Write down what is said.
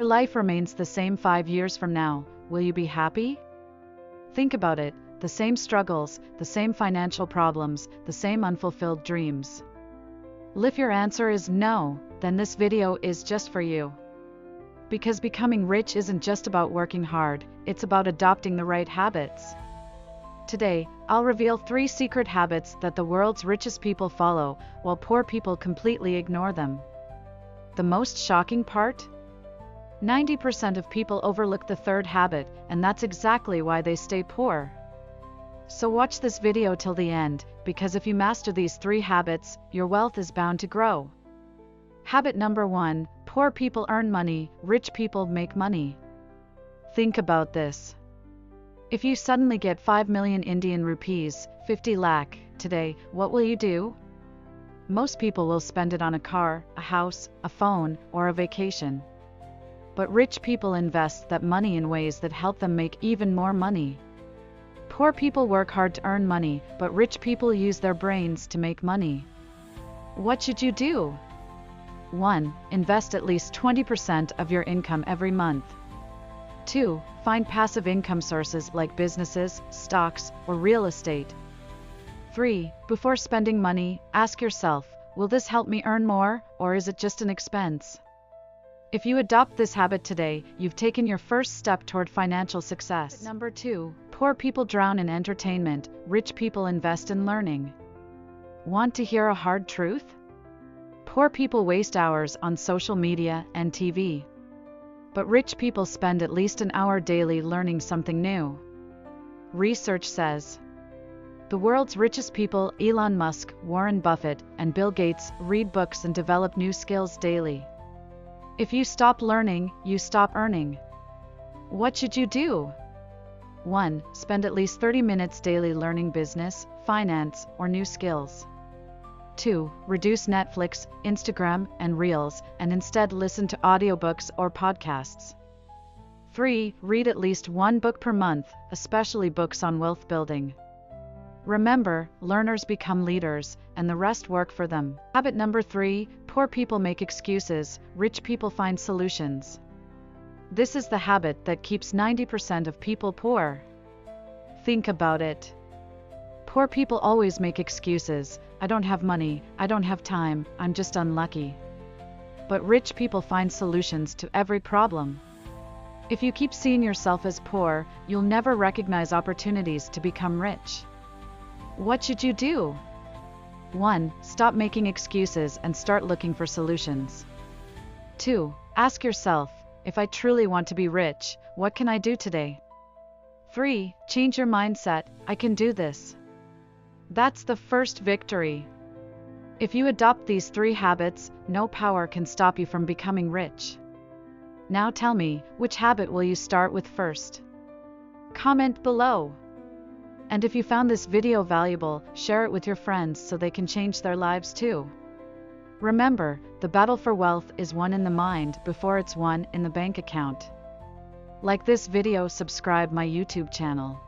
your life remains the same 5 years from now, will you be happy? Think about it, the same struggles, the same financial problems, the same unfulfilled dreams. If your answer is no, then this video is just for you. Because becoming rich isn't just about working hard, it's about adopting the right habits. Today, I'll reveal 3 secret habits that the world's richest people follow, while poor people completely ignore them. The most shocking part? 90% of people overlook the third habit, and that's exactly why they stay poor. So watch this video till the end, because if you master these 3 habits, your wealth is bound to grow. Habit number 1, poor people earn money, rich people make money. Think about this. If you suddenly get 5 million Indian rupees, 50 lakh, today, what will you do? Most people will spend it on a car, a house, a phone, or a vacation. But rich people invest that money in ways that help them make even more money. Poor people work hard to earn money, but rich people use their brains to make money. What should you do? 1. Invest at least 20% of your income every month. 2. Find passive income sources like businesses, stocks, or real estate. 3. Before spending money, ask yourself, will this help me earn more, or is it just an expense? If you adopt this habit today, you've taken your first step toward financial success. Habit number 2. Poor people drown in entertainment, rich people invest in learning. Want to hear a hard truth? Poor people waste hours on social media and TV. But rich people spend at least an hour daily learning something new. Research says the world's richest people, Elon Musk, Warren Buffett, and Bill Gates, read books and develop new skills daily. If you stop learning, you stop earning. What should you do? 1. Spend at least 30 minutes daily learning business, finance, or new skills. 2. Reduce Netflix, Instagram, and Reels, and instead listen to audiobooks or podcasts. 3. Read at least 1 book per month, especially books on wealth building. Remember, learners become leaders, and the rest work for them. Habit number 3, poor people make excuses, rich people find solutions. This is the habit that keeps 90% of people poor. Think about it. Poor people always make excuses. I don't have money, I don't have time, I'm just unlucky. But rich people find solutions to every problem. If you keep seeing yourself as poor, you'll never recognize opportunities to become rich. What should you do? 1. Stop making excuses and start looking for solutions. 2. Ask yourself, if I truly want to be rich, what can I do today? 3. Change your mindset, I can do this. That's the first victory. If you adopt these 3 habits, no power can stop you from becoming rich. Now tell me, which habit will you start with first? Comment below. And if you found this video valuable, share it with your friends so they can change their lives too. Remember, the battle for wealth is won in the mind before it's won in the bank account. Like this video, subscribe my YouTube channel.